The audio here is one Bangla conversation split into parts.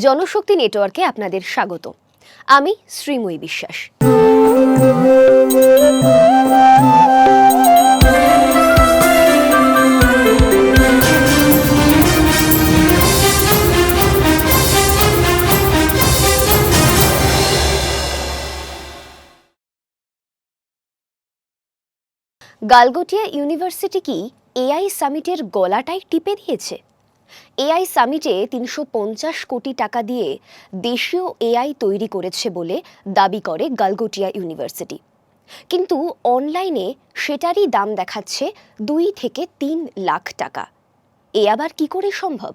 জনশক্তি নেটওয়ার্কে আপনাদের স্বাগত। আমি শ্রীময়ী বিশ্বাস। গালগোটিয়া ইউনিভার্সিটি কি এআই সামিটের গলাটাই টিপে দিয়েছে? এআই সামিটে ৩৫০ কোটি টাকা দিয়ে দেশীয় এআই তৈরি করেছে বলে দাবি করে গালগোটিয়া ইউনিভার্সিটি, কিন্তু অনলাইনে সেটারই দাম দেখাচ্ছে ২ থেকে ৩ লাখ টাকা। এ আবার কি করে সম্ভব?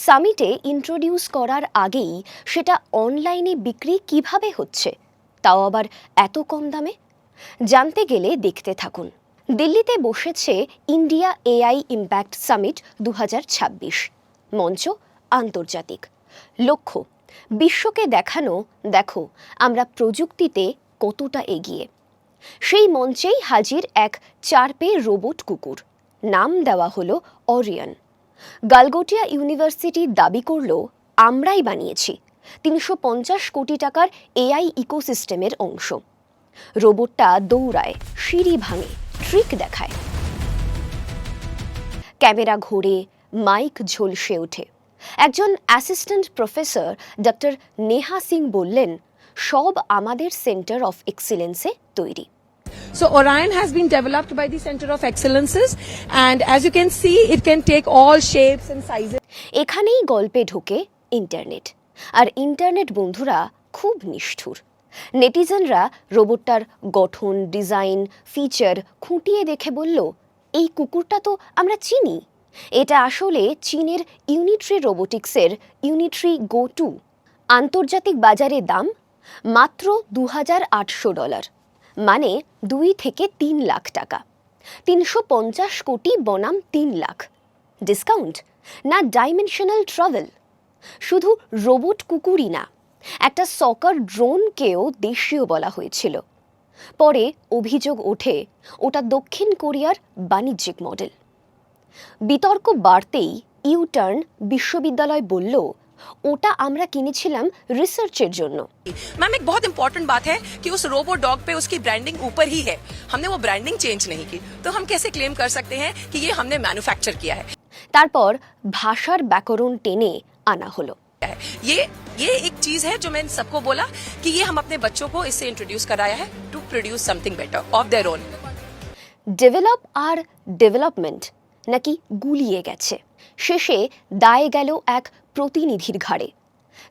সামিটে ইন্ট্রোডিউস করার আগেই সেটা অনলাইনে বিক্রি কিভাবে হচ্ছে, তাও আবার এত কম দামে? জানতে গেলে দেখতে থাকুন। দিল্লিতে বসেছে ইন্ডিয়া এআই ইম্প্যাক্ট সামিট ২০২৬। মঞ্চ আন্তর্জাতিক, লক্ষ্য বিশ্বকে দেখানো, দেখো আমরা প্রযুক্তিতে কতটা এগিয়ে। সেই মঞ্চেই হাজির এক ৪ পেয়ে রোবট কুকুর, নাম দেওয়া হলো অরিয়ন। গালগোটিয়া ইউনিভার্সিটি দাবি করল আমরাই বানিয়েছি, ৩৫০ কোটি টাকার এআই ইকোসিস্টেমের অংশ। রোবটটা দৌড়ায়, সিঁড়ি ভাঙে, ট্রিক দেখায়, ক্যামেরা ঘোরে, মাইক ঝলসে ওঠে। একজন assistant professor doctor Neha Singh বললেন, সব আমাদের সেন্টার অফ এক্সিলেন্সে তৈরি। So Orion has been developed by the Center of Excellences, and as you can see, it can take all shapes and sizes. এখানেই গল্পে ঢোকে ইন্টারনেট, আর ইন্টারনেট বন্ধুরা খুব নিষ্ঠুর। নেটিজেনরা রোবটটার গঠন, ডিজাইন, ফিচার খুঁটিয়ে দেখে বলল, এই কুকুরটা তো আমরা চিনি, এটা আসলে চীনের ইউনিট্রি রোবোটিক্সের ইউনিট্রি গো 2। আন্তর্জাতিক বাজারে দাম মাত্র $২,৮০০, মানে ২ থেকে ৩ লাখ টাকা। ৩৫০ কোটি বনাম ৩ লাখ। ডিসকাউন্ট না ডাইমেনশনাল ট্রাভেল? শুধু রোবট কুকুরই না, একটা সকার ড্রোনকেও দেশীয় বলা হয়েছিল। পরে অভিযোগ ওঠে ওটা দক্ষিণ কোরিয়ার বাণিজ্যিক মডেল। বিতর্ক বাড়তেই ইউটার্ন বিশ্ববিদ্যালয় বলল, ওটা আমরা কিনেছিলাম রিসার্চের জন্য। मैम एक बहुत इंपॉर्टेंट बात है कि उस रोबो डॉग पे उसकी ब्रांडिंग ऊपर ही है, हमने वो ब्रांडिंग चेंज नहीं की, तो हम कैसे क्लेम कर सकते हैं कि ये हमने मैन्युफैक्चर किया है। তারপর ভাষার ব্যাকরণ টেনে আনা হলো। ये एक चीज है जो मैंने सबको बोला कि ये हम अपने बच्चों को इससे इंट्रोड्यूस कराया है to produce something better of their own. Develop আর ডেভেলপমেন্ট নাকি গুলিয়ে গেছে। শেষে দায় গেল এক প্রতিনিধির ঘাড়ে।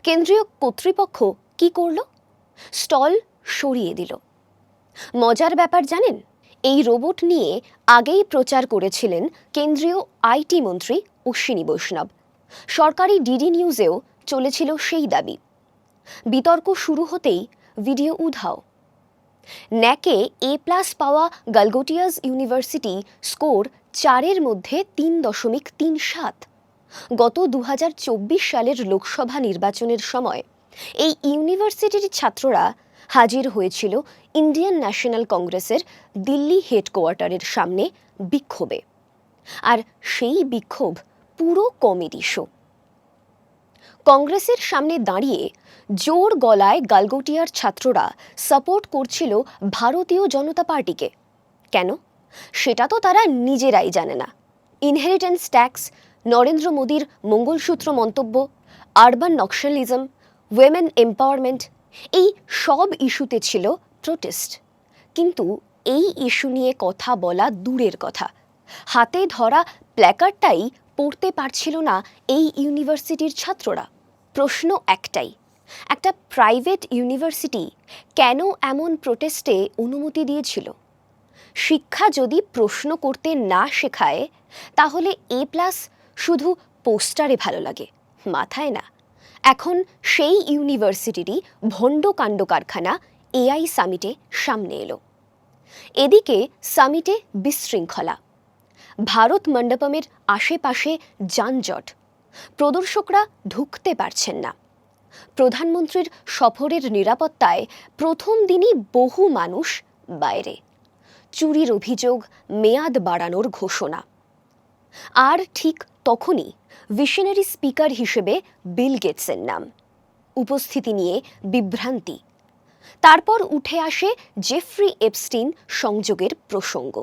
কেন্দ্রীয় কর্তৃপক্ষ কি করল? স্টল সরিয়ে দিল। মজার ব্যাপার জানেন, এই রোবট নিয়ে আগেই প্রচার করেছিলেন কেন্দ্রীয় আইটি মন্ত্রী অশ্বিনী বৈষ্ণব। সরকারি ডিডি নিউজেও চলেছিল সেই দাবি। বিতর্ক শুরু হতেই ভিডিও উধাও। ন্যাকে A+ পাওয়া গালগোটিয়াস ইউনিভার্সিটি স্কোর ৪-এর মধ্যে ৩.৩৭। গত ২০২৪ সালের লোকসভা নির্বাচনের সময় এই ইউনিভার্সিটির ছাত্ররা হাজির হয়েছিল ইন্ডিয়ান ন্যাশনাল কংগ্রেসের দিল্লি হেডকোয়ার্টারের সামনে বিক্ষোভে। আর সেই বিক্ষোভ পুরো কমেডি শো। কংগ্রেসের সামনে দাঁড়িয়ে জোর গলায় গালগোটিয়ার ছাত্ররা সাপোর্ট করছিল ভারতীয় জনতা পার্টিকে। কেন? সেটা তো তারা নিজেরাই জানে না। ইনহেরিটেন্স ট্যাক্স, নরেন্দ্র মোদীর মঙ্গলসূত্র মন্তব্য, আরবান নকশালিজম, উইমেন এম্পাওয়ারমেন্ট, এই সব ইস্যুতে ছিল প্রোটেস্ট। কিন্তু এই ইস্যু নিয়ে কথা বলা দূরের কথা, হাতে ধরা প্ল্যাকার্ডটাই পড়তে পারছিল না এই ইউনিভার্সিটির ছাত্ররা। প্রশ্ন একটাই, একটা প্রাইভেট ইউনিভার্সিটি কেন এমন প্রোটেস্টে অনুমতি দিয়েছিল? শিক্ষা যদি প্রশ্ন করতে না শেখায়, তাহলে A+ শুধু পোস্টারে ভালো লাগে, মাথায় না। এখন সেই ইউনিভার্সিটিরই ভণ্ড কাণ্ড কারখানা এআই সামিটে সামনে এলো। এদিকে সামিটে বিশৃঙ্খলা, ভারত মণ্ডপমের আশেপাশে যানজট, প্রদর্শকরা ঢুকতে পারছেন না। প্রধানমন্ত্রীর সফরের নিরাপত্তায় প্রথম দিনই বহু মানুষ বাইরে। চুরির অভিযোগ, মেয়াদ বাড়ানোর ঘোষণা। আর ঠিক তখনই ভিশনারি স্পিকার হিসেবে বিল গেটসের নাম। উপস্থিতি নিয়ে বিভ্রান্তি। তারপর উঠে আসে জেফ্রি এপস্টিন সংযোগের প্রসঙ্গ।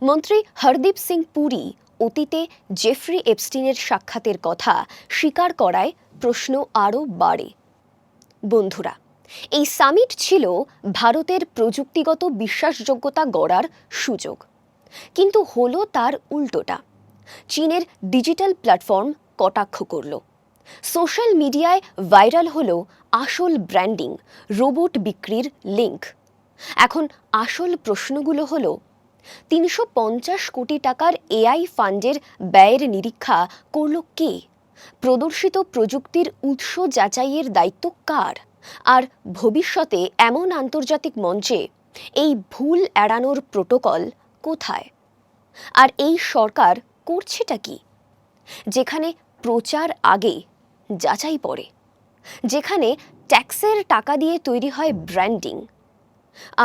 মন্ত্রী হরদীপ সিং পুরী অতীতে জেফ্রি এপস্টিনের সাক্ষাতের কথা স্বীকার করায় প্রশ্ন আরও বাড়ে। বন্ধুরা, এই সামিট ছিল ভারতের প্রযুক্তিগত বিশ্বাসযোগ্যতা গড়ার সুযোগ, কিন্তু হলো তার উল্টোটা। চীনের ডিজিটাল প্ল্যাটফর্ম কটাক্ষ করল। সোশ্যাল মিডিয়ায় ভাইরাল হলো আসল ব্র্যান্ডিং, রোবট বিক্রির লিঙ্ক। এখন আসল প্রশ্নগুলো হলো, ৩৫০ কোটি টাকার এআই ফান্ডের ব্যয়ের নিরীক্ষা করল কে? প্রদর্শিত প্রযুক্তির উৎস যাচাইয়ের দায়িত্ব কার? আর ভবিষ্যতে এমন আন্তর্জাতিক মঞ্চে এই ভুল এড়ানোর প্রোটোকল কোথায়? আর এই সরকার করছেটা কি? যেখানে প্রচার আগে যাচাই পরে, যেখানে ট্যাক্সের টাকা দিয়ে তৈরি হয় ব্র্যান্ডিং,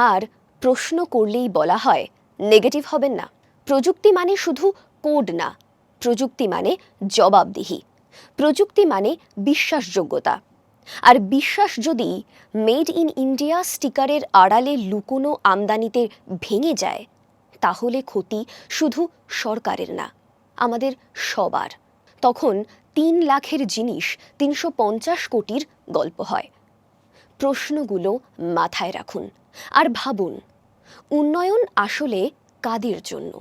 আর প্রশ্ন করলেই বলা হয় নেগেটিভ হবেন না। প্রযুক্তি মানে শুধু কোড না, প্রযুক্তি মানে জবাবদিহি, প্রযুক্তি মানে বিশ্বাসযোগ্যতা। আর বিশ্বাস যদি মেড ইন ইন্ডিয়া স্টিকারের আড়ালে লুকোনো আমদানিতে ভেঙে যায়, তাহলে ক্ষতি শুধু সরকারের না, আমাদের সবার। তখন ৩ লাখের জিনিস ৩৫০ কোটির গল্প হয়। প্রশ্নগুলো মাথায় রাখুন আর ভাবুন, উন্নয়ন আসলে কাদের জন্য?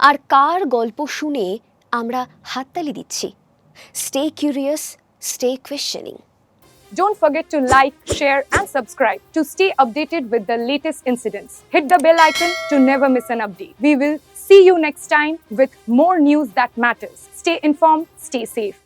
আর কার গল্প শুনে আমরা হাততালি দিচ্ছি? Stay curious, stay questioning. Don't forget to like, share, and subscribe to stay updated with the latest incidents. Hit the bell icon to never miss an update. We will see you next time with more news that matters. Stay informed, stay safe.